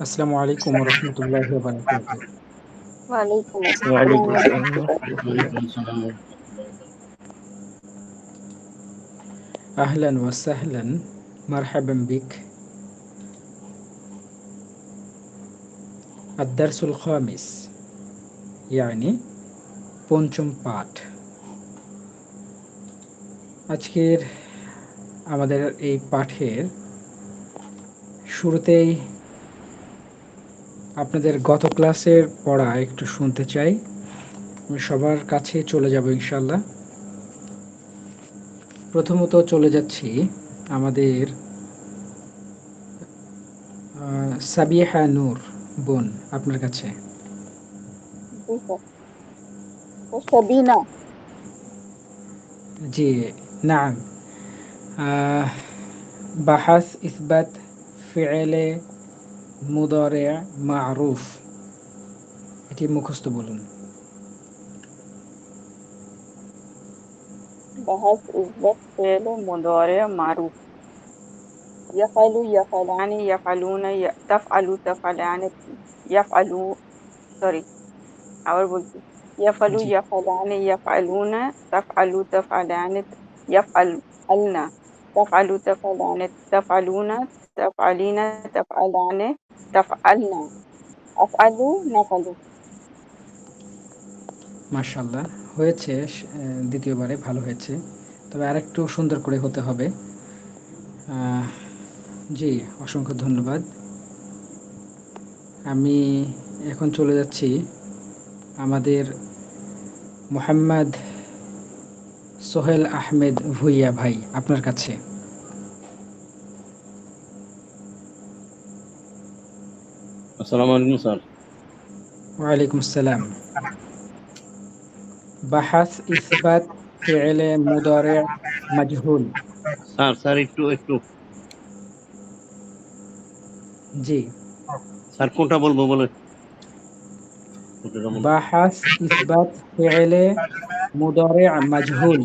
আসসালামু আলাইকুম রহমতুল্লাহি ওয়া বারাকাতুহু। ওয়ালাইকুম আসসালাম ওয়ালাইকুম ওয়া আসসালাম রাহমাতুল্লাহ। রাহমাতুল্লাহ। আহলান ওয়া সাহলান, মারহাবান বিক। আদ-দারসুল খামিস, ইয়ানি পঞ্চম পাঠ। আজকের আমাদের এই পাঠের শুরুতেই আপনাদের গত ক্লাসের পড়া একটু শুনতে চাই। আমি সবার কাছে চলে যাব ইনশাআল্লাহ। প্রথমত চলে যাচ্ছি আমাদের সাবিহা নূর বোন, আপনার কাছে। জি স্যার। তো সাবিনা। জি, নাম বাহাস ইসবাত ফি'লে মুদারে মা'রুফ, এটি মুখস্থ বলুন। بحث إثبات فعل مضارع معروف. يفعل يفعلان يفعلون تفعل تفعلان يفعلوا. সরি, আবার বলছি। يفعل জি, يفعلان يفعلون تفعل تفعلان يفعلن تفعل تفعلان تفعلون تفعلين تفعلان تفعلن أفعل نفعل. মাশাআল্লাহ, হয়েছে। দ্বিতীয়বারে ভালো হয়েছে, তবে আরেকটু সুন্দর করে হতে হবে। আহ, জি, অসংখ্য ধন্যবাদ। আমি এখন চলে যাচ্ছি আমাদের মোহাম্মদ সোহেল আহমেদ ভুইয়া ভাই, আপনার কাছে। আসসালামু আলাইকুম স্যার। ওয়ালাইকুম আসসালাম। বাহাস ইসবাত ফি'লে মুদারে মাজহুল। স্যার স্যার একটু একটু জি, স্যার কোনটা বলবো বলেন? কোনটা বলবো? বাহাস ইসবাত ফি'লে মুদারে মাজহুল।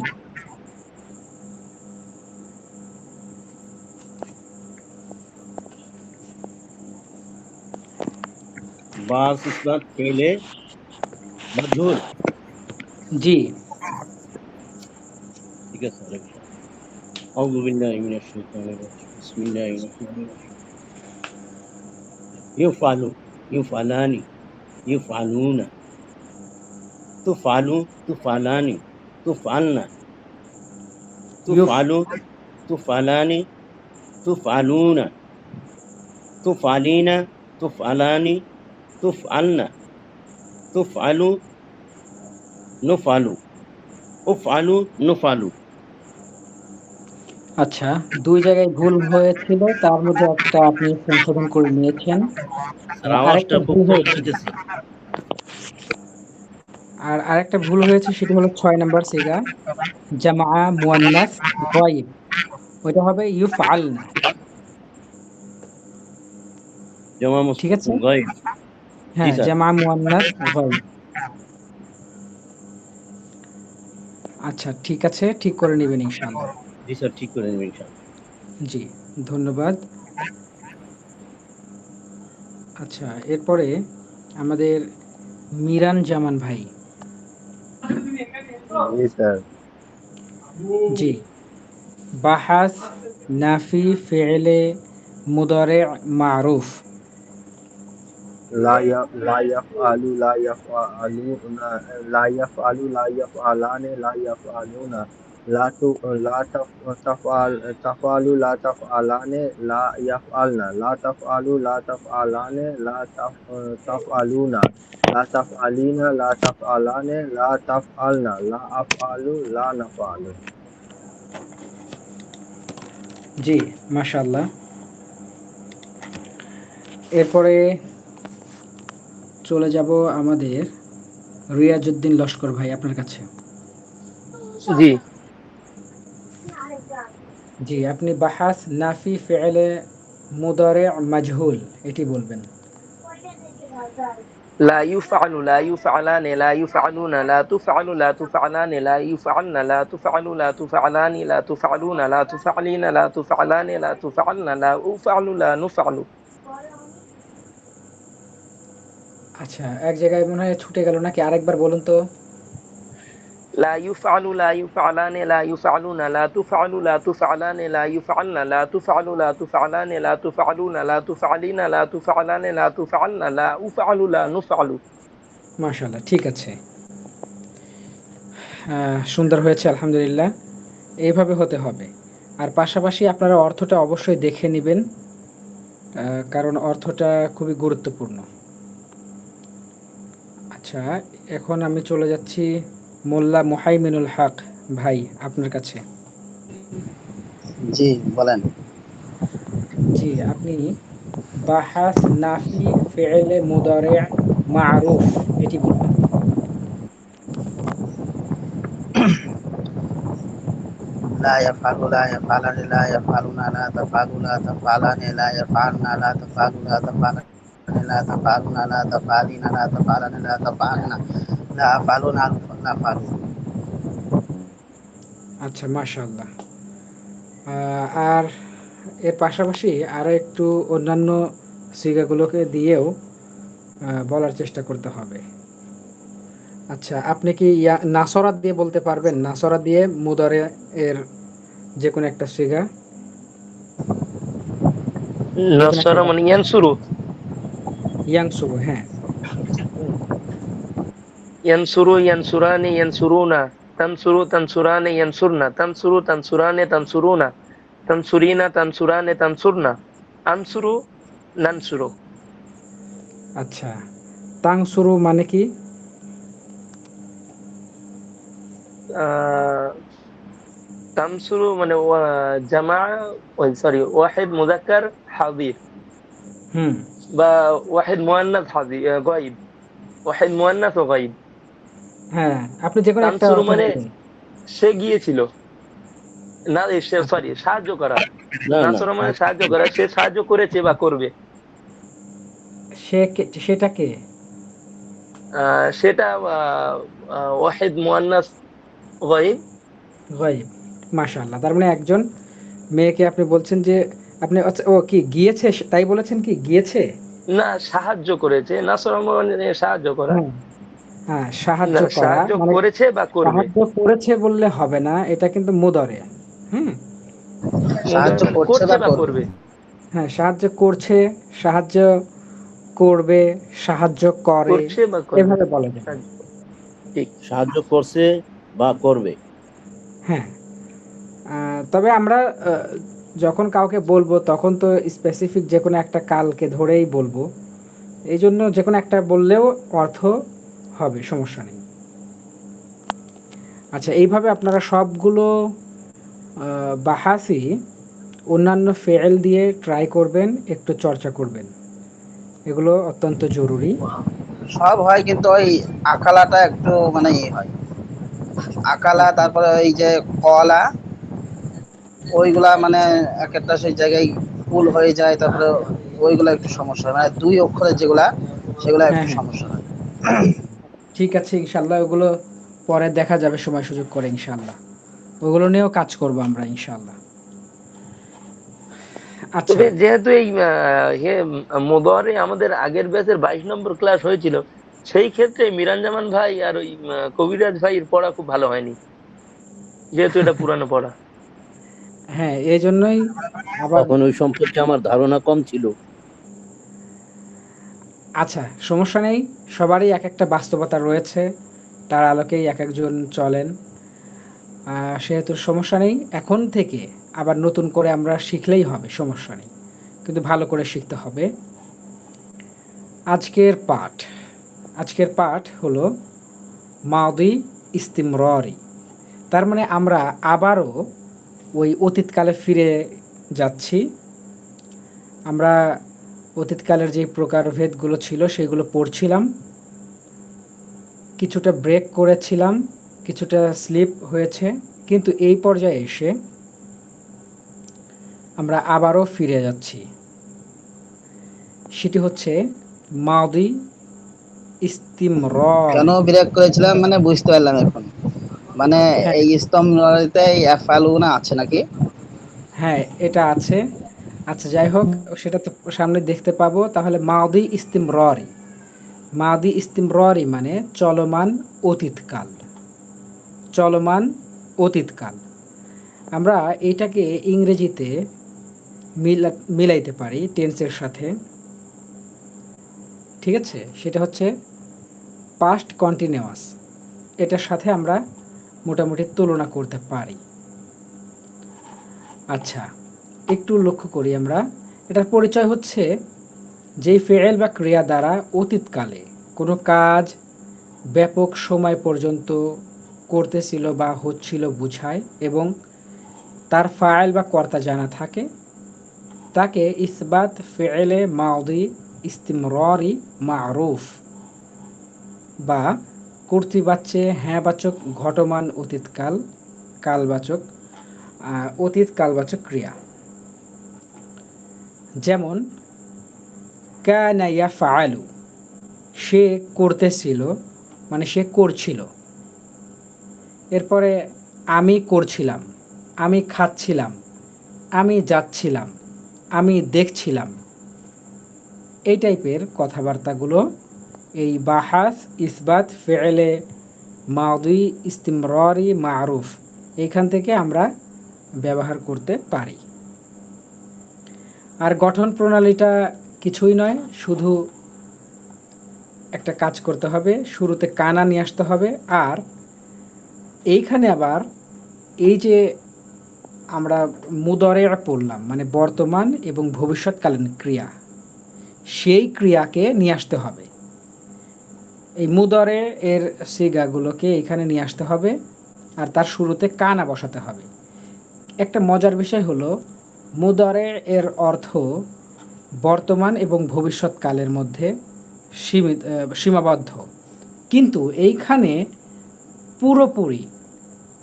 বাস ইসবাত ফেলে মাজহুল। জি, ঠিক আছে স্যার, ইনশাআল্লাহ। আউযু বিল্লাহি মিনাশ শাইতানির রাজিম। বিসমিল্লাহির রহমানির রহিম। ইউফআলু ইউফআলানি ইউফআলুনা তুফআলু তুফআলানি তুফআলনা ইউফ তুফআলু তুফআলানি তুফআলুনা তুফআলিনা তুফআলানি তুফআলনা তুফআলু নুফআলু উফআলু নুফআলু। আচ্ছা, ২ জায়গায় ভুল হয়েছিল, তার মধ্যে একটা আপনি সংশোধন করে নিয়েছেন। স্যার আরেকটা আওয়াজটা খুব ভুল কম হয়েছিল। আসতেছে। আর আরেকটা ভুল হয়েছে, সেটি হলো ৬ নাম্বার সিগা, জামা মুয়ান্নাস গায়ব। ওইটা হবে ইউফআলনা। জমা ঠিক আছে? গায়েব। জি হ্যাঁ, স্যার। জামা মুয়ান্নাস গায়ব। আচ্ছা, ঠিক আছে, ঠিক করে নিবেন ইনশাআল্লাহ। জি স্যার, ঠিক করে নেবেন ইনশাআল্লাহ। জি, ধন্যবাদ। আচ্ছা, এরপরে আমাদের মিরান জামান ভাই। जी सर। জি, বাহাস নাফি ফি'লে মুদারে মা'রুফ। ला यफ़अलु ला यफ़अलूना ला यफ़अलु ला यफ़अलान ला यफ़अलूना ला तफ़अलु ला तफ़अलान ला यफ़अलना ला तफ़अलु ला तफ़अलान ला तफ़अलूना ला तफ़अलीना ला तफ़अलान ला तफ़अलना ला अफ़अलु ला नफ़अलु। জি, মাশাআল্লাহ। এরপরে চলে যাব আমাদের রিয়াজউদ্দিন লস্কর ভাই, আপনার কাছে। জি। জি, আপনি বাহাস নাফি ফি'লে মুদারে মাজহুল এটি বলবেন। لا يفعل لا يفعلان لا يفعلون لا تفعل لا تفعلان لا يفعلن لا تفعل لا تفعلان لا تفعلون لا تفعلين لا تفعلان لا تفعلن لا أفعل لا نفعل. আচ্ছা, এক জায়গায় মনে হয় ছুটে গেল নাকি, আরেকবার বলুন তো। লা ইউফআলু লা ইউফআলানে লা ইউফআলুনা লা তুফআলু লা তুফআলানে লা ইউফআলনা লা তুফআলু লা তুফআলানে লা তুফআলুনা লা তুফআলিনা লা তুফআলানে লা তুফআলনা লা উফআলু লা নুফআলু। মাশাআল্লাহ, ঠিক আছে। সুন্দর হয়েছে, আলহামদুলিল্লাহ। এইভাবে হতে হবে। আর পাশাপাশি আপনারা অর্থটা অবশ্যই দেখে নেবেন, কারণ অর্থটা খুবই গুরুত্বপূর্ণ। আচ্ছা, এখন আমি চলে যাচ্ছি মোল্লা মুহাইমিনুল হক ভাই, আপনার কাছে। জি বলেন। জি, আপনি বাহাস নাফি ফেয়েলে মুদারে মারুফ এটি বলবেন। লা ইয়াফআলু লা ইয়াফআলানি লা ইয়াফআলুনা লা তাফআলু লা তাফআলানি লা ইয়াফআলনা লা তাফআলু লা তাফআলানি লা তাফআলুনা লা তাফআলিনা লা তাফআলানি লা তাফআলনা লা আফআলুনা লা আফআলু। আচ্ছা, মাশাআল্লাহ। আর এর পাশাপাশি আরও একটু অন্যান্য সিগাগুলোকে দিয়েও বলার চেষ্টা করতে হবে। আচ্ছা, আপনি কি নাসরাত দিয়ে বলতে পারবেন? নাসরাত দিয়ে মুদারে এর যে কোনো একটা সিগা, যে কোনো একটা নাসরা মানে ইয়ানসুরু। ইয়াংসুরু, হ্যাঁ। ইয়ানসুরু ইয়ানসুরানি ইয়ানসুরুনা, তানসুরু তানসুরানি ইয়ানসুরনা, তানসুরু তানসুরানি তানসুরুনা, তানসুরিনা তানসুরানি তানসুরনা, আনসুরু নানসুরু। আচ্ছা, তাংসুরু মানে কি? তানসুরু মানে জামা, সরি, ওয়াহিদ মুযাক্কার হাযির হুম, বা ওয়াহিদ মুয়ান্নাস হাযির গায়ব, ওয়াহিদ মুয়ান্নাস ও গায়ব। হ্যাঁ, আপনি যে কোনো একটা তানসুরু অর্থ মানে বলবেন। সে গিয়েছিল, না আচ্ছা, সরি, সাহায্য করা। না না, নাসরা মানে সাহায্য করা, সে সাহায্য করেছে বা করবে। সেটা কে? সেটা ওয়াহিদ মুয়ান্নাস গায়ব। গায়ব। মাশাআল্লাহ, তার মানে একজন মেয়েকে আপনি বলছেন যে আপনি, আচ্ছা, ও কি গিয়েছে তাই বলেছেন, কি গিয়েছে? না, সাহায্য করেছে, নাসরা মানে সাহায্য করা। হ্যাঁ, হ্যাঁ, সাহায্য না, করা সাহায্য মানে করেছে বা করবে। সাহায্য করেছে বললে হবে না, এটা কিন্তু মুদারে। হুম, মুদারে সাহায্য মানে করছে করছে বা বা করবে। করবে। হ্যাঁ, সাহায্য করছে, সাহায্য করবে, সাহায্য করে, করছে বা করবে। এভাবে বলা যায়। সাহায্য, ঠিক। সাহায্য করছে বা করবে। হ্যাঁ, তবে আমরা যখন কাউকে বলবো তখন তো স্পেসিফিক যে কোনো একটা কালকে ধরেই বলবো, এই জন্য যে কোনো একটা বললেও অর্থ হবে, সমস্যা নেই। আচ্ছা, এইভাবে আপনারা সবগুলো বাহাসি অন্যান্য ফেল দিয়ে ট্রাই করবেন, একটু চর্চা করবেন, এগুলো অত্যন্ত জরুরি। সব হয় কিন্তু ওই আকালাটা একটু মানে হয়। আকালা, আচ্ছা, তারপরে ওই যে কলা, ওইগুলা মানে এক একটা সেই জায়গায় ভুল হয়ে যায়। তারপরে ওইগুলা একটু সমস্যা হয়, মানে দুই অক্ষরের যেগুলা সেগুলা হ্যাঁ, একটু হ্যাঁ, সমস্যা হয়। ঠিক আছে, ইনশাল্লাহ ওগুলো পরে দেখা যাবে সময় সুযোগ করে, ইনশাল্লাহ ওগুলো নিয়েও কাজ করব আমরা, ইনশাল্লাহ। আচ্ছা, তবে যেহেতু এই মুদারে আমাদের আগের ব্যাচের 22 নম্বর ক্লাস হয়েছিল, সেই ক্ষেত্রে মিরান জামান ভাই আর ওই কবিরাজ ভাইয়ের পড়া খুব ভালো হয়নি, যেহেতু এটা পুরানো পড়া। হ্যাঁ, এই জন্যই আবার। তখন ওই সম্পর্কে আমার ধারণা কম ছিল। আচ্ছা, সমস্যা নেই, সবারই এক একটা বাস্তবতা রয়েছে, তার আলোকেই এক একজন চলেন। সেহেতু সমস্যা নেই, এখন থেকে আবার নতুন করে আমরা শিখলেই হবে, সমস্যা নেই, কিন্তু ভালো করে শিখতে হবে। আজকের পাঠ, আজকের পাঠ হলো মাদি ইস্তিমরারি। তার মানে আমরা আবারও ওই অতীতকালে ফিরে যাচ্ছি। আমরা অতীতকালের যে প্রকারভেদগুলো ছিল সেগুলো পড়ছিলাম, কিছুটা ব্রেক করেছিলাম, কিছুটা স্লিপ হয়েছে, কিন্তু এই পর্যায়ে এসে আমরা আবারও ফিরে যাচ্ছি। সেটি হচ্ছে মাদি কেন ইস্তিমরারি। ব্রেক করেছিলাম মানে বুঝতে পারলাম এখন। মানে হ্যাঁ, এই স্তম্ভতে এফআলুনা আছে নাকি? হ্যাঁ, এটা আছে। আচ্ছা, যাই হোক, সেটা তো সামনে দেখতে পাবো। তাহলে মাদি ইস্তিমরারি, মাদি ইস্তিমরারি মানে চলমান অতীতকাল, চলমান অতীতকাল। আমরা এটাকে ইংরেজিতে মিলাইতে পারি টেন্সের সাথে, ঠিক আছে? সেটা হচ্ছে পাস্ট কন্টিনিউয়াস, এটার সাথে আমরা মোটামুটি তুলনা করতে পারি। আচ্ছা, একটু লক্ষ্য করি আমরা, এটার পরিচয় হচ্ছে যেই ফেয়েল বা ক্রিয়া দ্বারা অতীতকালে কোনো কাজ ব্যাপক সময় পর্যন্ত করতেছিল বা হচ্ছিল বুঝায় এবং তার ফাইল বা কর্তা জানা থাকে, তাকে ইসবাত ফেয়েলে মাদি ইস্তিমরারি মারুফ বা কর্তৃবাচ্যে হ্যাঁবাচক ঘটমান অতীতকাল কালবাচক অতীত কালবাচক ক্রিয়া। যেমন কানা ইয়াফআলু, সে করতেছিল মানে সে করছিল। এরপরে আমি করছিলাম, আমি খাচ্ছিলাম, আমি যাচ্ছিলাম, আমি দেখছিলাম। এই টাইপের কথাবার্তাগুলো এই বাহাস ইসবাত ফেয়েলে মাদি ইস্তিমরারি মারুফ এইখান থেকে আমরা ব্যবহার করতে পারি। আর গঠন প্রণালীটা কিছুই নয়, শুধু একটা কাজ করতে হবে, শুরুতে কানা নিয়ে আসতে হবে। আর এইখানে আবার এই যে আমরা মুদরে পড়লাম মানে বর্তমান এবং ভবিষ্যৎকালীন ক্রিয়া, সেই ক্রিয়াকে নিয়ে আসতে হবে। এই মুদরে এর সিগাগুলোকে এখানে নিয়ে আসতে হবে আর তার শুরুতে কানা বসাতে হবে। একটা মজার বিষয় হলো মুদরে এর অর্থ বর্তমান এবং ভবিষ্যৎকালের মধ্যে সীমাবদ্ধ, কিন্তু এইখানে পুরোপুরি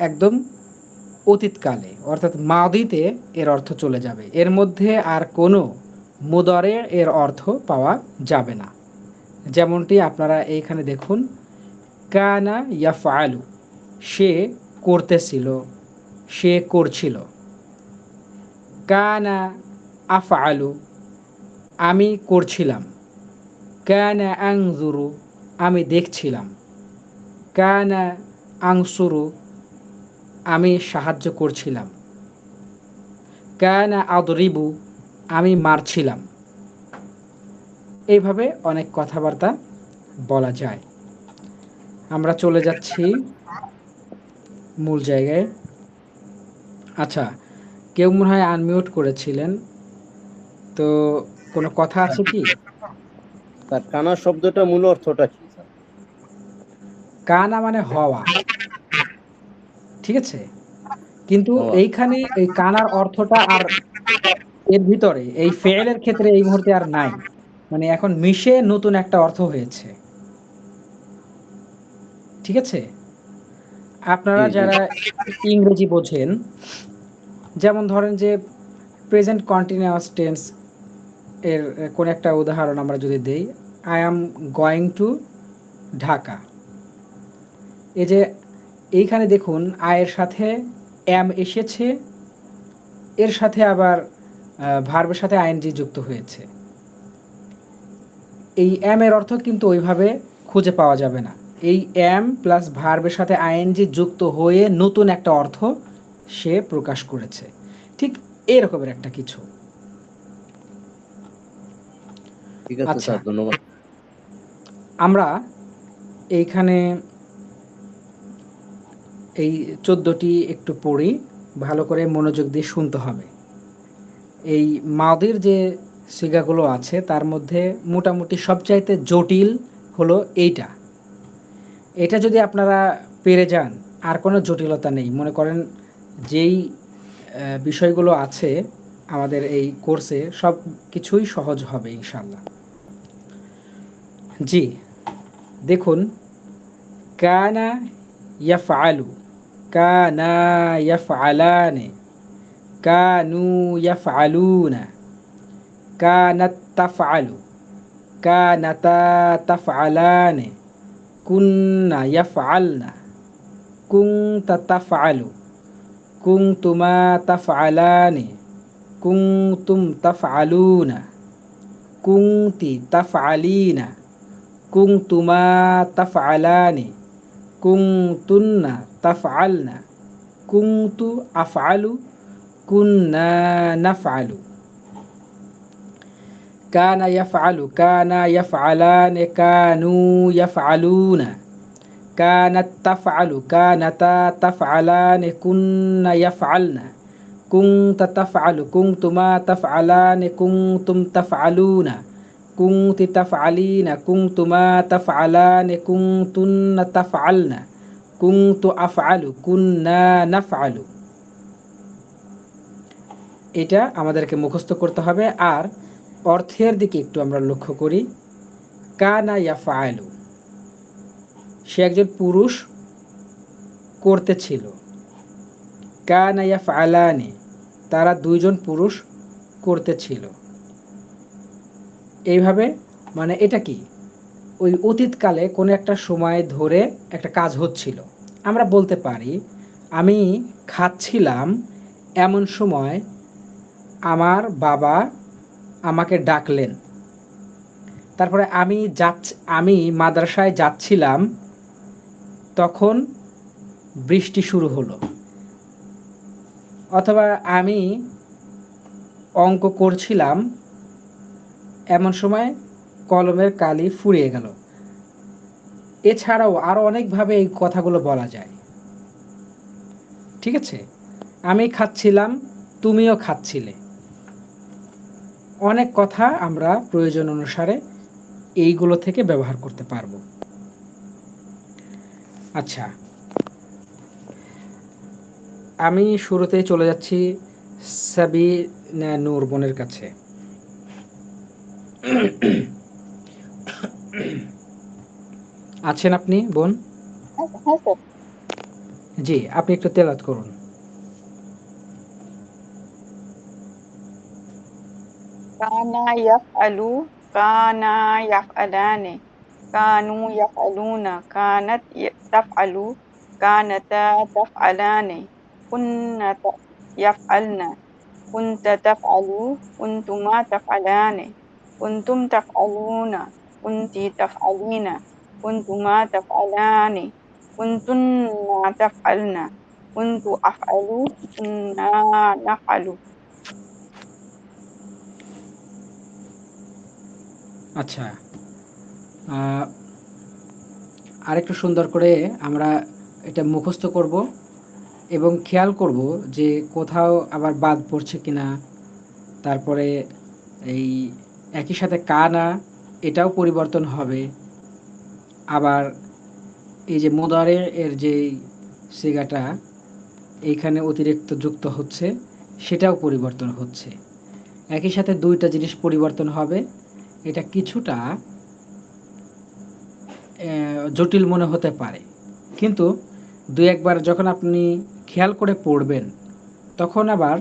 একদম অতীতকালে অর্থাৎ মাদিতে এর অর্থ চলে যাবে, এর মধ্যে আর কোনো মুদরে এর অর্থ পাওয়া যাবে না। যেমনটি আপনারা এইখানে দেখুন, কানা ইয়াফআলু, সে করতেছিল, সে করছিল। কানা আফআলু, আমি করছিলাম। কানা আনজুরু, আমি দেখছিলাম। কানা আনসুরু, আমি সাহায্য করছিলাম। কানা আদরিবু, আমি মারছিলাম। এইভাবে অনেক কথাবার্তা বলা যায়। আমরা চলে যাচ্ছি মূল জায়গায়। আচ্ছা, কেউ মনে হয় আনমিউট করেছিলেন, তো কোনো কথা আছে কি? স্যার কানা শব্দটা মূল অর্থটা কি স্যার? কানা মানে হওয়া, ঠিক আছে? কিন্তু হওয়া। এইখানে এই কানার অর্থটা আর এর ভিতরে এই ফেলের ক্ষেত্রে এই মুহূর্তে আর নাই, মানে এখন মিশে নতুন একটা অর্থ হয়েছে, ঠিক আছে? আপনারা জি জি। যারা ইংরেজি বোঝেন, যেমন ধরেন যে প্রেজেন্ট কন্টিনিউয়াস টেন্স এর কোন একটা উদাহরণ আমরা যদি দেই, I am going to Dhaka. এই যে এইখানে দেখুন আয়ের সাথে অ্যাম এসেছে, এর সাথে আবার ভার্বের সাথে আইএনজি যুক্ত হয়েছে। এই অ্যাম এর অর্থ কিন্তু ওইভাবে খুঁজে পাওয়া যাবে না। এই অ্যাম প্লাস ভার্বের সাথে আইএনজি যুক্ত হয়ে নতুন একটা অর্থ সে প্রকাশ করেছে, ঠিক এরকমের একটা কিছু। ঠিক আছে আচ্ছা, স্যার, ধন্যবাদ। আমরা এইখানে এই 14টি একটু পড়ি, ভালো করে মনোযোগ দিয়ে শুনতে হবে। এই মাদির যে সিগাগুলো আছে তার মধ্যে মোটামুটি সবচাইতে জটিল হলো এইটা। এটা যদি আপনারা পেরে যান আর কোনো জটিলতা নেই, মনে করেন যেই বিষয়গুলো আছে আমাদের এই কোর্সে সব কিছুই সহজ হবে ইনশাল্লাহ। জি, দেখুন, কানা ইয়াফআলু, কানা ইয়াফআলানে, কানু ইয়াফআলুনা, কানাত তাফআলু, কানাতা তাফআলানে, কুন্না ইয়াফআলনা, কুনতা তাফআলু, কুনতুমা তাফআলানি, কুনতুম তাফআলুনা, কুনতি তাফআলিনা, কুনতুমা তাফআলানি, কুনতুন্না তাফআলনা, কুনতু আফআলু, কুন্না নাফআলু। কানা ইয়াফআলু, কানা ইয়াফআলানি, কানু ইয়াফআলুনা। কানাত তাফআলু, কানাতা তাফআলানি, কুন্না ইয়াফআলনা। কুনতা তাফআলু, কুনতুমা তাফআলানি, কুনতুম তাফআলুনা। কুনতি তাফআলিনা, কুনতুমা তাফআলানি, কুনতুন্না তাফআলনা। কুনতু আফআলু, কুন্না নাফআলু। এটা আমাদেরকে মুখস্থ করতে হবে। আর অর্থের দিকে একটু আমরা লক্ষ্য করি। কানা ইয়াফআলু, সে একজন পুরুষ, করতেছিল। কানা ইয়াফআলানি, তারা দুইজন পুরুষ করতেছিল। এইভাবে মানে এটা কি, ওই অতীতকালে কোনো একটা সময় ধরে একটা কাজ হচ্ছিল। আমরা বলতে পারি আমি খাচ্ছিলাম এমন সময় আমার বাবা আমাকে ডাকলেন। তারপরে আমি মাদ্রাসায় যাচ্ছিলাম, তখন বৃষ্টি শুরু হলো। অথবা আমি অঙ্ক করছিলাম, এমন সময় কলমের কালি ফুরিয়ে গেল। এছাড়াও আরও অনেকভাবে এই কথাগুলো বলা যায়। ঠিক আছে, আমি খাচ্ছিলাম, তুমিও খাচ্ছিলে। অনেক কথা আমরা প্রয়োজন অনুসারে এইগুলো থেকে ব্যবহার করতে পারবো। আচ্ছা, আমি শুরুতেই চলে যাচ্ছি সাবিনা নূর বোনের কাছে। আছেন আপনি বোন? হ্যাঁ স্যার। জি, আপনি একটু তেলাওয়াত করুন। কানা ইয়াফআলু, কানা ইয়াফআলানে, কানু ইয়াফআলুনা, কানাত তাফআলু, কানাতা তাফআলানে, কুন্না ইয়াফআলনা, কুনতা তাফআলু, কুনতুমা তাফআলানে, কুনতুম তাফআলুনা, কুনতি তাফআলিনা, কুনতুমা তাফআলানি, কুনতুন্না তাফআলনা, কুনতু আফআলু, কুন্না নাফআলু। আচ্ছা, আরেকটু সুন্দর করে আমরা এটা মুখস্থ করব এবং খেয়াল করব যে কোথাও আবার বাদ পড়ছে কিনা। তারপরে এই একই সাথে কানা, এটাও পরিবর্তন হবে। আবার এই যে মুদারে এর যে সিগাটা এইখানে অতিরিক্ত যুক্ত হচ্ছে, সেটাও পরিবর্তন হচ্ছে। একই সাথে দুইটা জিনিস পরিবর্তন হবে। এটা কিছুটা জটিল মনে হতে পারে, কিন্তু দুই একবার যখন আপনি খেয়াল করে পড়বেন, তখন আবার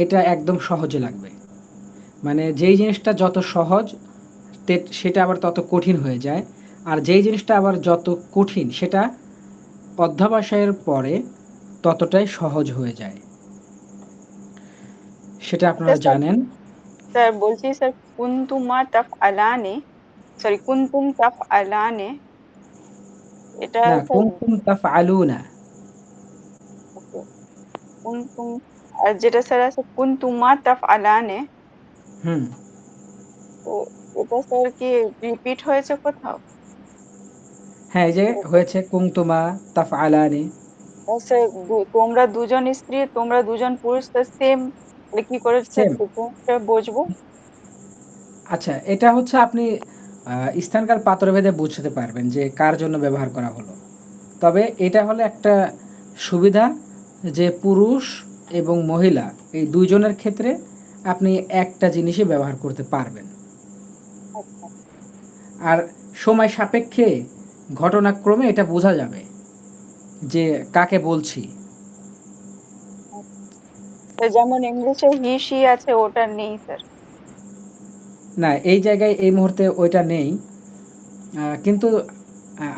এটা একদম সহজে লাগবে। মানে যেই জিনিসটা যত সহজ সেটা আবার তত কঠিন হয়ে যায়, আর যেই জিনিসটা আবার যত কঠিন সেটা অধ্যবসায়ের পরে ততটাই সহজ হয়ে যায়। সেটা আচ্ছা আপনারা স্যার, জানেন। স্যার বলছি স্যার, কুনতুমা তাফআলানে, সরি কুনতুম তাফআলানে, এটা না, স্যার কুনতুম তাফআলুনা। okay, কুনতুম, আর যেটা স্যার আছে কুনতুমা তাফআলানে, হুম, তো এটা স্যার কি রিপিট হয়েছে কোথাও? হ্যাঁ, এই যে হয়েছে কুনতুমা তাফআলানি। স্যার তোমরা দুজন স্ত্রী, তোমরা দুজন পুরুষ, সেম, কি করে স্যার সেম। ডিফারেন্সটা বুঝবো? আচ্ছা, এটা হচ্ছে আপনি স্থানকাল পাত্রভেদে বুঝতে পারবেন যে কার জন্য ব্যবহার করা হলো। তবে এটা হলো একটা সুবিধা যে পুরুষ এবং মহিলা এই দুইজনের ক্ষেত্রে আপনি একটা জিনিসই ব্যবহার করতে পারবেন। আচ্ছা, আর সময় সাপেক্ষে ঘটনাক্রমে এটা বোঝা যাবে যে কাকে বলছি। তো যেমন ইংলিশে হি শি আছে, ওটা নেই স্যার। না, এই জায়গায় এই মুহূর্তে ওইটা নেই। কিন্তু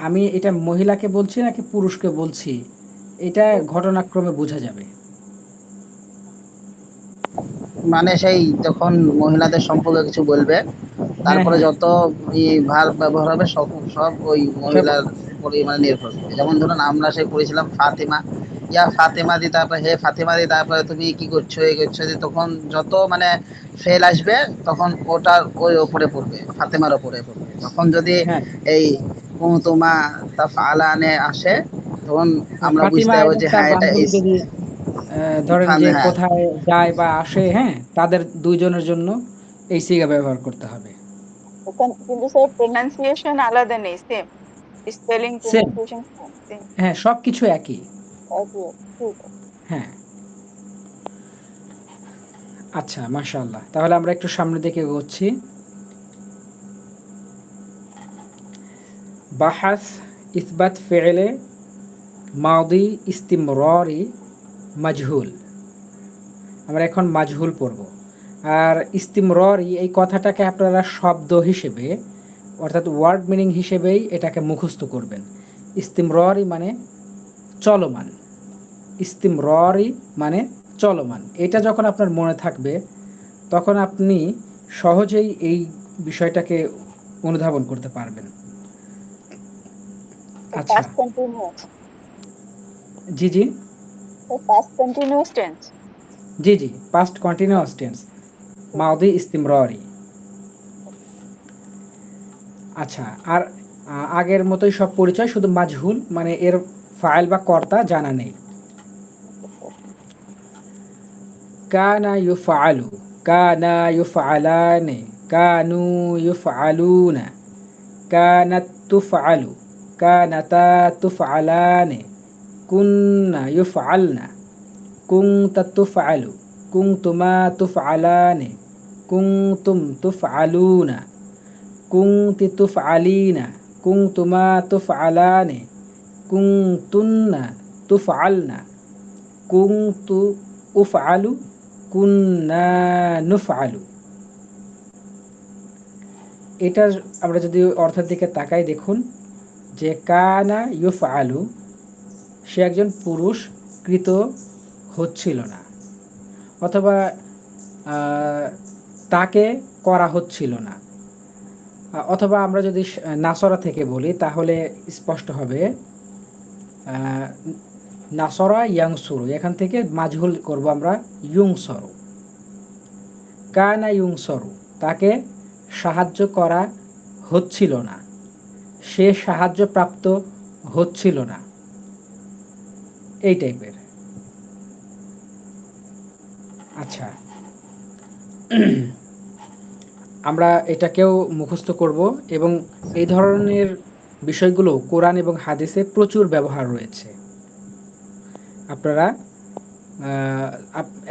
আমি এটা মহিলাকে বলছি নাকি পুরুষকে বলছি, এটা ঘটনাক্রমে বোঝা যাবে। মানে সেই যখন মহিলাদের সম্পর্কে কিছু বলবে, হ্যাঁ তারপরে হ্যাঁ, যত ভার্ব ব্যবহার হবে সব সব ওই সব মহিলার উপরে মানে নির্ভর করে। যেমন ধরুন আমরা সে পড়েছিলাম ফাতেমা, ইয়া ফাতেমা দি, তারপরে হে ফাতেমা দি, তারপরে তুমি কি করছো এই করছো দি, তখন যত মানে ফেল আসবে তখন ওটার ওই ওপরে পড়বে, ফাতেমার ওপরে পড়বে। তখন যদি হ্যাঁ, এই কুতুমা তা ফালানে আসে, তখন আমরা বুঝতে ফাতিমা পারবো এবং যে তার হ্যাঁ এটা বান্ধবী এই যদি ধরেন যে হ্যাঁ। কোথায় যায় বা আসে, হ্যাঁ, তাদের দুইজনের জন্য এই সিগা ব্যবহার করতে হবে। কিন্তু স্যার প্রোনাউন্সিয়েশন আলাদা নেই, same spelling same, pronunciation same. হ্যাঁ, সবকিছু একই। ওকে, ঠিক আছে। হ্যাঁ, আচ্ছা, মাশাআল্লাহ। তাহলে আমরা একটু সামনের দিকে এগোচ্ছি। বাহাস ইসবাত ফেলে মাদি ইস্তিমরারি মাজহুল। আমরা এখন মাজহুল পড়ব। আর ইস্তিমরারি এই কথাটাকে আপনারা শব্দ হিসেবে, অর্থাৎ ওয়ার্ড মিনিং হিসেবেই এটাকে মুখস্থ করবেন। ইস্তিমরারি মানে চলমান, ইস্তিমরারি মানে চলমান। এটা যখন আপনার মনে থাকবে তখন আপনি সহজেই এই বিষয়টাকে অনুধাবন করতে পারবেন। আচ্ছা, পাস্ট কন্টিনিউয়াস, জি জি, পাস্ট কন্টিনিউয়াস টেন্স। জি জি, পাস্ট কন্টিনিউয়াস টেন্স, মাদি ইস্তিমরারি। আচ্ছা, আর আগের মতোই সব পরিচয়, শুধু মাজহুল মানে এর ফাইল বা কর্তা জানা নেই। কানা ইউফআলু, কানা ইউফআলানে, কানু ইউফআলুনা, কানাত তুফআলু, কানাতা তুফআলানে, কুন্না ইউফআলনা, কুনতা তুফআলু, কুনতুমা তুফআলানে, কুনতুম তুফআলুনা, কুনতি তুফআলিনা, কুনতুমা তুফআলানে, কুনতুন্না তুফআলনা, কুনতু উফআলু, কুন্না নুফআলু। এটার আমরা যদি অর্থের দিকে তাকাই, দেখুন যে কানা ইউফআলু, সে একজন পুরুষ, কৃত হচ্ছিল না, অথবা তাকে করা হচ্ছিল না। অথবা আমরা যদি নাসরা থেকে বলি তাহলে স্পষ্ট হবে নাসরা ইয়াংসুরু, এখান থেকে মাজহুল করব আমরা ইউংসরু। কানা ইউংসরু, তাকে সাহায্য করা হচ্ছিল না, সে সাহায্য প্রাপ্ত হচ্ছিল না, এই টাইপের। আচ্ছা, আমরা এটাকেও মুখস্থ করব, এবং এই ধরনের বিষয়গুলো কোরআন এবং হাদিসে প্রচুর ব্যবহার রয়েছে। আপনারা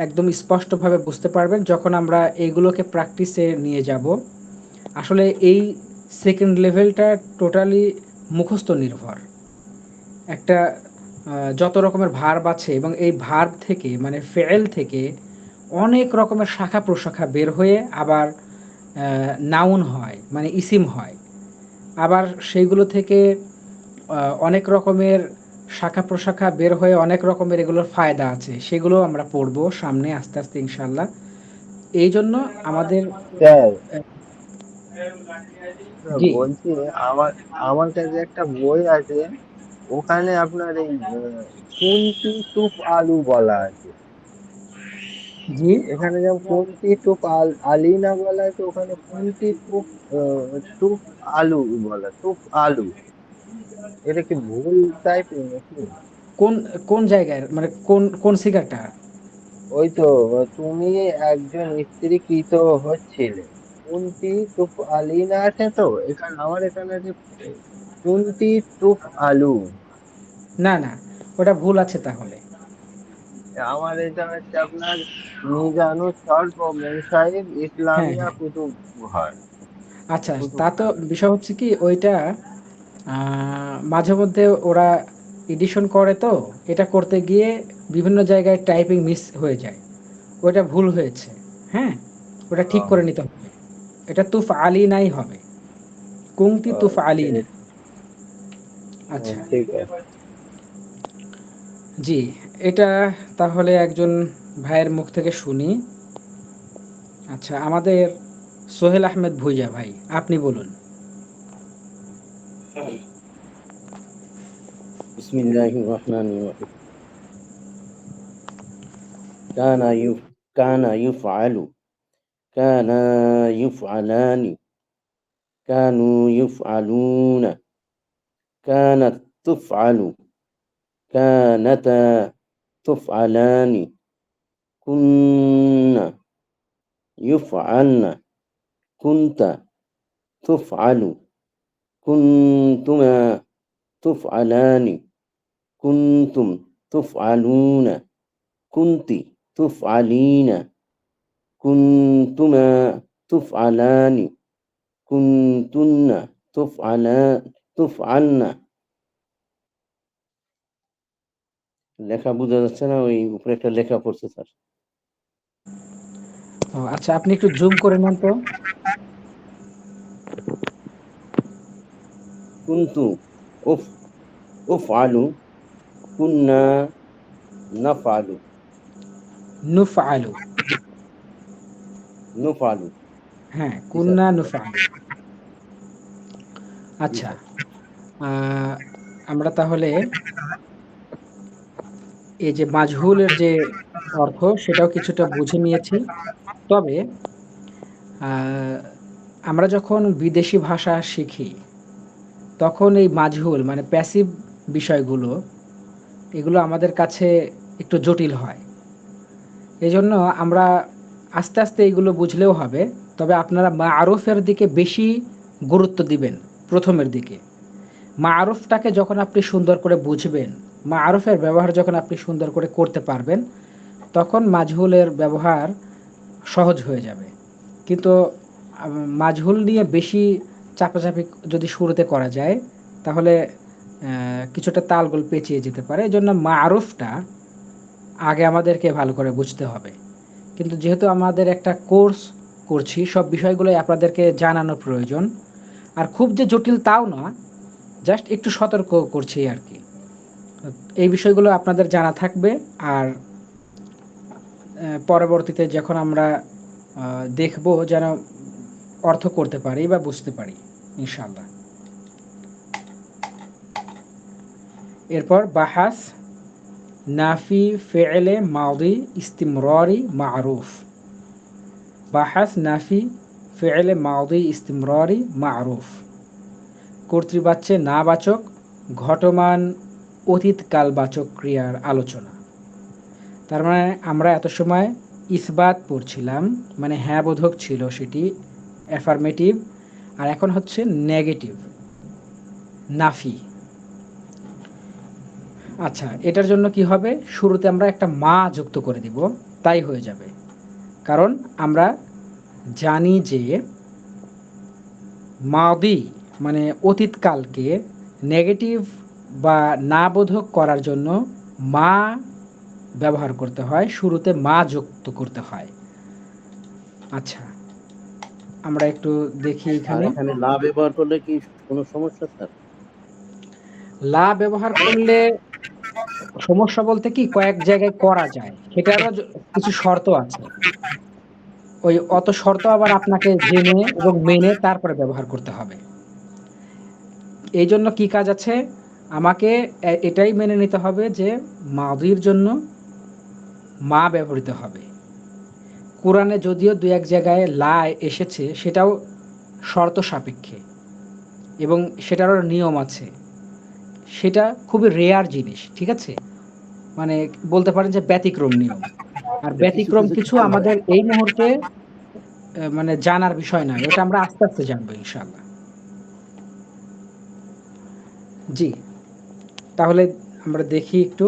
একদম স্পষ্টভাবে বুঝতে পারবেন যখন আমরা এইগুলোকে প্র্যাকটিসে নিয়ে যাব। আসলে এই সেকেন্ড লেভেলটা টোটালি মুখস্থ নির্ভর। একটা যত রকমের ভার্ব আছে, এবং এই ভার্ব থেকে মানে ফেল থেকে অনেক রকমের শাখা প্রশাখা বের হয়ে আবার নাউন হয়, মানে ইসিম হয়। আবার সেইগুলো থেকে অনেক রকমের শাখা প্রশাখা বের হয়ে অনেক রকমের এগুলোর ফায়দা আছে, সেগুলো আমরা পড়বো সামনে আস্তে আস্তে ইনশাল্লাহ। এই জন্য আমাদের স্যার, জি বলছি, আমার আমার কাছে একটা বই আছে, ওখানে আপনার এই কুন্তি টুপ আলু বলা আছে। জি, এখানে যেমন কুন্তি টুপ আলিনা বলা আছে, ওখানে কুন্তি টুপ টুপ আলু বলা, টুপ আলু। এটা কি ভুল টাইপের নাকি? কোন কোন জায়গায়, মানে কোন কোন সিগারটা? ওই তো, তুমি একজন স্ত্রীকৃত হচ্ছিলে, কুন্তি টুপ আলিনা আছে তো, এখানে আমার এখানে আছে কুন্তি টুপ আলু। না না, ওটা ভুল আছে তাহলে। আমার এটা হচ্ছে আপনার মিজানুর সর্ব মেনসাইব হ্যাঁ ইসলামিয়া হ্যাঁ, কুতুব ঘর, আচ্ছা, তা তো কুতুবখানা। বিষয় হচ্ছে কি ওইটা মাঝে মধ্যে ওরা এডিশন করে, তো এটা করতে গিয়ে বিভিন্ন জায়গায় টাইপিং মিস হয়ে যায়, ওটা ভুল হয়েছে। হ্যাঁ, ওটা ঠিক ও, করে নিতে হবে। এটা তুফ আলী নাই হবে, কুংতি ও, তুফ আলী না। ঠিক, আচ্ছা, ঠিক আছে। জি, এটা তাহলে একজন ভাইয়ের মুখ থেকে শুনি। আচ্ছা, আমাদের সোহেল আহমেদ ভুইয়া ভাই, আপনি বলুন। বিসমিল্লাহির রহমানির রহিম। কানা ইউফ কানা ইউফআলু কানা ইউফআলানি কানু ইউফআলুনা কানাত তুফআলু কানাতা তুফআলানি কুন্না ইউফআলনা কুনতা তুফআলু কুনতুমা তুফআলানি কুনতুম তুফআলুনা কুনতি তুফআলিনা কুনতুমা তুফআলানি কুনতুন্না তুফআলনা। লেখা বোঝা যাচ্ছে না, ওই উপরে একটা লেখা পড়ছে স্যার। ও আচ্ছা, আপনি একটু জুম করে নেন তো। কুনতু উফ উফআলু কুন্না নাফআলু নুফআলু, নুফআলু। হ্যাঁ, জি স্যার। কুন্না নুফআলু। জি আচ্ছা, স্যার। আমরা তাহলে এই যে মাজহুলের যে অর্থ সেটাও কিছুটা বুঝে নিয়েছি। তবে আহ, আমরা যখন বিদেশি ভাষা শিখি তখন এই মাজহুল মানে প্যাসিভ বিষয়গুলো এগুলো আমাদের কাছে একটু জটিল হয়। এজন্য আমরা আস্তে আস্তে এইগুলো বুঝলেও হবে। তবে আপনারা মারুফের দিকে বেশি গুরুত্ব দিবেন প্রথমের দিকে। মারুফটাকে যখন আপনি সুন্দর করে বুঝবেন, মারুফের ব্যবহার যখন আপনি সুন্দর করে করতে পারবেন, তখন মাজহুলের ব্যবহার সহজ হয়ে যাবে। কিন্তু মাজহুল নিয়ে বেশি চাপাচাপি যদি শুরুতে করা যায় তাহলে কিছুটা তালগোল পেঁচিয়ে যেতে পারে। এজন্য মারুফটা আগে আমাদেরকে ভালো করে বুঝতে হবে। কিন্তু যেহেতু আমাদের একটা কোর্স করছি, সব বিষয়গুলোই আপনাদেরকে জানানো প্রয়োজন। আর খুব যে জটিল তাও না, জাস্ট একটু সতর্ক করছি আর কি। এই বিষয়গুলো আপনাদের জানা থাকবে। আর পরবর্তীতে যখন আমরা দেখব যেন অর্থ করতে পারি বা বুঝতে পারি ইনশাআল্লাহ। এরপর বাহাস নাফি ফেলে মাদি ইস্তিমরারি মারুফ। বাহাস নাফি ফেলে মাদি ইস্তিমরারি মারুফ। কর্তৃবাচ্যে নাবাচক ঘটমান অতীতকালবাচক ক্রিয়ার আলোচনা। তার মানে আমরা এত সময় ইসবাত পড়ছিলাম, মানে হ্যাঁ বোধক ছিল সেটি, অ্যাফার্মেটিভ। আর এখন হচ্ছে নেগেটিভ, নাফি। আচ্ছা, এটার জন্য কি হবে, শুরুতে আমরা একটা মা যুক্ত করে দিব, তাই হয়ে যাবে। কারণ আমরা জানি যে মাদি মানে অতীতকালকে নেগেটিভ বা না বোধক করার জন্য মা ব্যবহার করতে হয়, শুরুতে মা যুক্ত করতে হয়। আচ্ছা, আমরা একটু দেখি আর এখানে। এখানে লা ব্যবহার করলে কি কোনো সমস্যা স্যার? লা ব্যবহার করলে সমস্যা বলতে কি, কয়েক জায়গায় করা যায়, সেটারও কিছু শর্ত আছে। ওই অত শর্ত আবার আপনাকে জেনে এবং মেনে তারপরে ব্যবহার করতে হবে। এই জন্য কি কাজ আছে, আমাকে এটাই মেনে নিতে হবে যে মাদির জন্য মা ব্যবহৃত হবে। কোরআনে যদিও দু এক জায়গায় লা এসেছে, সেটাও শর্ত সাপেক্ষে এবং সেটারও নিয়ম আছে। সেটা খুবই রেয়ার জিনিস, ঠিক আছে, মানে বলতে পারেন যে ব্যতিক্রম নিয়ম। আর কিছু ব্যতিক্রম কিছু কিছু ক্ষেত্রে হয়। আমাদের এই মুহূর্তে মানে জানার বিষয় নয়, ওটা আমরা আস্তে আস্তে জানবো ইনশাআল্লাহ। জি, তাহলে আমরা দেখি একটু।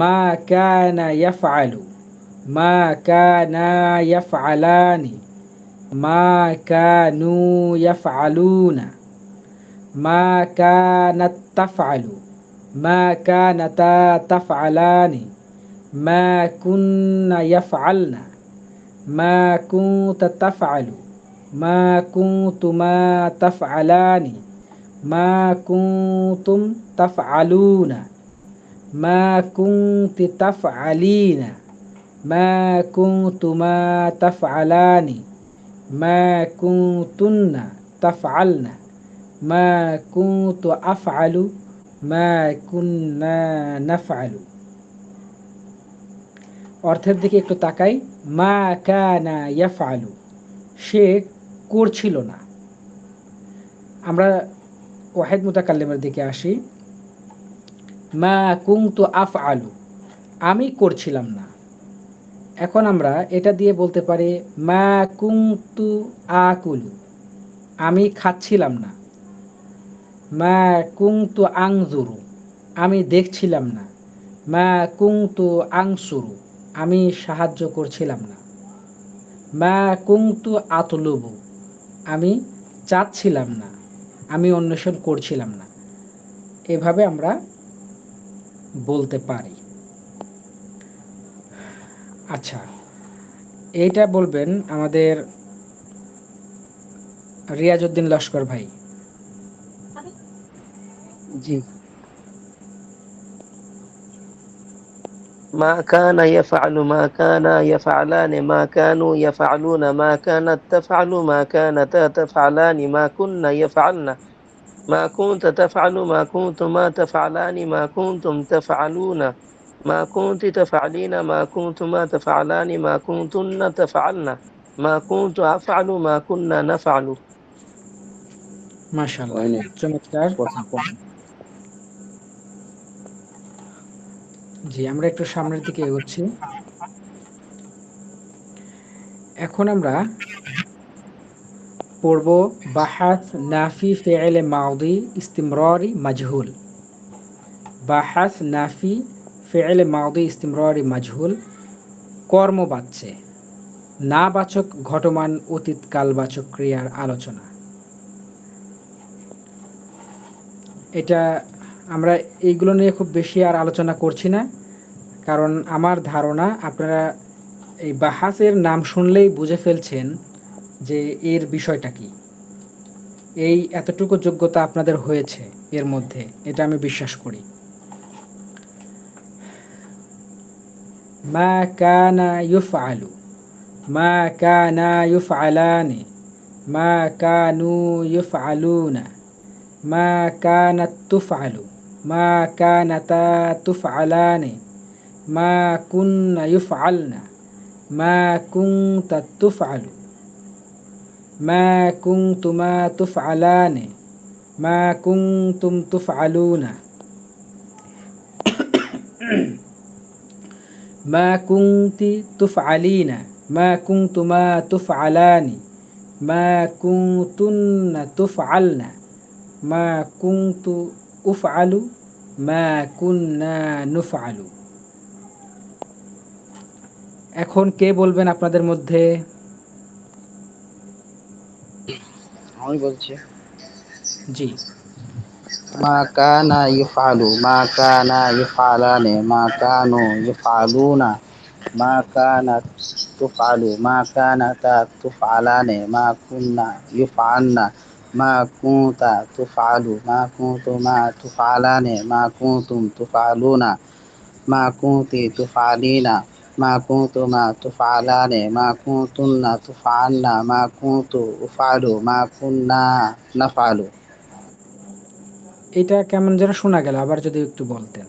মা কানা ইয়াফআলু, মা কানা ইয়াফআলানি, মা কানু ইয়াফআলুনা, মা কানাত তাফআলু, মা কানাতা তাফআলানি, মা কুন্না ইয়াফআলনা, মা কুনতা তাফআলু, মা কুনতুমা তাফআলানি, মা কুনতুম তাফআলুনা, মা কুনতি তাফআলিনা, মা কুনতুমা তাফআলানি, মা কুনতুন্না তাফআলনা, মা কুনতু আফআলু, মা কুন্না নাফআলু। অর্থের দিকে একটু তাকাই। মা কানা ইয়াফআলু, সে করছিল না। আমরা ওয়াহিদ মুতাকাল্লিমের দিকে আসি। মা কুনতু আফআলু, আমি করছিলাম না। এখন আমরা এটা দিয়ে বলতে পারি মা কুনতু আকুলু, আমি খাচ্ছিলাম না। মা কুনতু আনজুরু, আমি দেখছিলাম না। মা কুনতু আনসুরু, আমি সাহায্য করছিলাম না। মা কুনতু আতলুবু, আমি চাচ্ছিলাম না, আমি অন্বেষণ করছিলাম না। এভাবে আমরা বলতে পারি। আচ্ছা, এইটা বলবেন আমাদের রিয়াজউদ্দিন লস্কর ভাই। জি। ما كان يفعل ما كان يفعلان ما كانوا يفعلون ما كانت تفعل ما كانتا تفعلان ما كنا يفعلن ما كنت تفعل ما كنتما تفعلان ما كنتم تفعلون ما كنت تفعلين ما كنتما تفعلان ما كنتن تفعلن ما كنت أفعل ما كنا نفعل। মাশাআল্লাহ, হয়নি চমৎকার। কথা কম। জি, আমরা একটু সামনের দিকে এগোচ্ছি। এখন আমরা পড়ব বাহাস নাফি ফেয়েলে মাউদি ইস্তিমরারি মাজহুল। বাহাস নাফি ফেয়েলে মাউদি ইস্তিমরারি মাজহুল, কর্মবাচ্যে নাবাচক ঘটমান অতীত কালবাচক ক্রিয়ার আলোচনা। এটা আমরা এইগুলো নিয়ে খুব বেশি আর আলোচনা করছি না, কারণ আমার ধারণা আপনারা এই বাহাসের নাম শুনলেই বুঝে ফেলছেন যে এর বিষয়টা কি। এই এতটুকু যোগ্যতা আপনাদের হয়েছে এর মধ্যে, এটা আমি বিশ্বাস করি। মা কানা ইউফআলু, মা কানা ইউফআলানি, মা কানু ইউফআলুনা, মা কানাত তুফআলু, মা কানাতা তুফআলানি, মা কুন্না ইউফআলনা, মা কুনতা তুফআলু, মা কুনতুমা তুফআলানি, মা কুনতুম তুফআলুনা, মা কুনতি তুফআলিনা, মা কুনতুমা তুফআলানি, মা কুনতুন্না তুফআলনা, মা কুনতু উফআলু, মা কুন্না নুফআলু। এখন কে বলবেন আপনাদের মধ্যে? আমি বলছি। জি। মা কানা ইফআলু মা কানা ইফআলানে মা কানু ইফআলুনা মা কানাত তুফআলু মা কানাতা তুফআলানে মা কুন্না ইফআলনা মা কুনতা তুফআলু মা কুনতুমা তুফআলানে মা কুনতুম তুফআলুনা মা কুনতি তুফআলিনা মা কুনতুমা তুফআলানে মা কুনতুন্না তুফআলনা মা কুনতু উফআলু মা কুন্না নাফআলু। এটা কেমন যেন শোনা গেল, আবার যদি একটু বলতেন।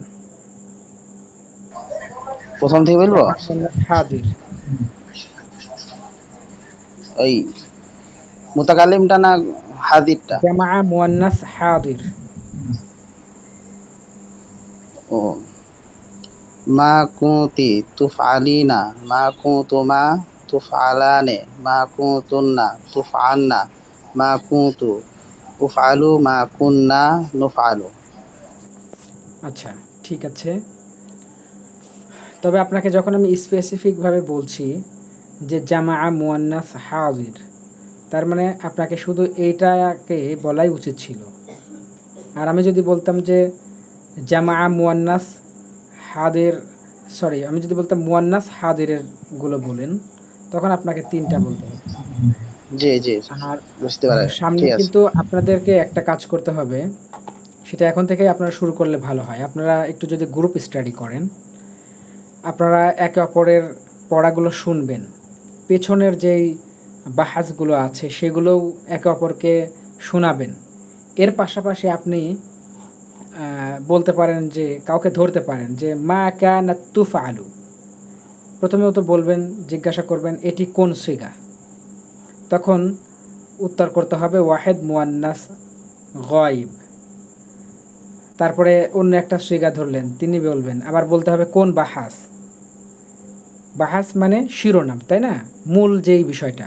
প্রথম থেকে বলবো। জামা মুয়ান্নাস হাদির। ওই মুতাকাল্লিমটা না হাদিরটা? জামা মুয়ান্নাস হাদির। ও মা কুনতি তুফআলিনা মা কুনতুমা তুফআলানে মা কুনতুন্না তুফআলনা মা কুনতু উফআলু মা কুন্না নুফআলু। আচ্ছা, ঠিক আছে। তবে আপনাকে যখন আমি স্পেসিফিক ভাবে বলছি যে জামা মুয়ান্নাস হাদির, তার মানে আপনাকে শুধু এইটাকে বলাই উচিত ছিল। আর আমি যদি বলতাম যে জামা মুয়ান্নাস হাদির, সরি, আমি যদি বলতাম মুয়ান্নাস হাদিরের গুলো বলেন, তখন আপনাকে তিনটা বলতে হবে। জি জি, আর বুঝতে পারে। সামনে ঠিক আছে। কিন্তু আপনাদেরকে একটা কাজ করতে হবে, সেটা এখন থেকেই আপনারা শুরু করলে ভালো হয়। আপনারা একটু যদি গ্রুপ স্টাডি করেন, আপনারা একে অপরের পড়াগুলো শুনবেন, পেছনের যেই বাহাসগুলো আছে সেগুলোও একে অপরকে শোনাবেন। এর পাশাপাশি আপনি বলতে পারেন যে কাউকে ধরতে পারেন যে মা কানাত তুফআলু, প্রথমেও তো বলবেন, জিজ্ঞাসা করবেন এটি কোন সিগা, তখন উত্তর করতে হবে ওয়াহেদ মুয়ান্নাস গায়ব। তারপরে অন্য একটা সিগা ধরলেন, তিনি বলবেন, আবার বলতে হবে কোন বাহাস, বাহাস মানে শিরোনাম, তাই না, মূল যেই বিষয়টা।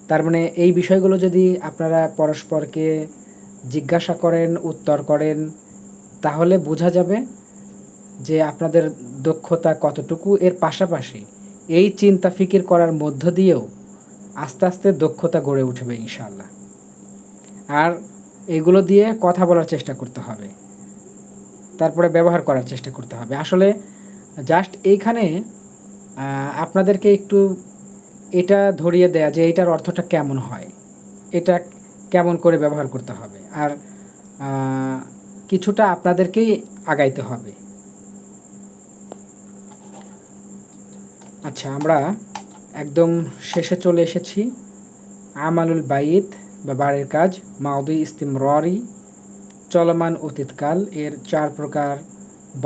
তার মানে এই বিষয়গুলো যদি আপনারা পরস্পরকে জিজ্ঞাসা করেন, উত্তর করেন, তাহলে বোঝা যাবে যে আপনাদের দক্ষতা কতটুকু। এর পাশাপাশি এই চিন্তা ফিকির করার মধ্য দিয়েও আস্তে আস্তে দক্ষতা গড়ে উঠবে ইনশাআল্লাহ। আর এগুলো দিয়ে কথা বলার চেষ্টা করতে হবে, তারপরে ব্যবহার করার চেষ্টা করতে হবে। আসলে জাস্ট এইখানে আপনাদেরকে একটু এটা ধরিয়ে দেয়া যে এটার অর্থটা কেমন হয়, এটা কেমন করে ব্যবহার করতে হবে, আর কিছুটা আপনাদেরকেই আগাইতে হবে। আচ্ছা, আমরা একদম শেষে চলে এসেছি। আমালুল বাইত বা বাড়ির কাজ, মাউদি ইস্তিমরারি চলমান অতীতকাল, এর 4 প্রকার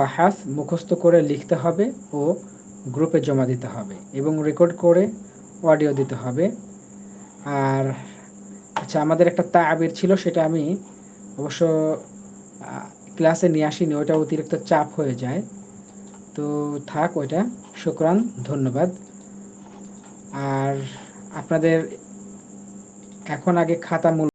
বাহাস মুখস্থ করে লিখতে হবে ও গ্রুপে জমা দিতে হবে এবং রেকর্ড করে অডিও দিতে হবে। আর আচ্ছা, আমাদের একটা তাবির ছিল, সেটা আমি অবশ্য ক্লাসে নিয়ে আসিনি, ওটা অতিরিক্ত চাপ হয়ে যায়, তো থাক ওইটা। শুকরান, ধন্যবাদ। আর আপনাদের এখন আগে খাতা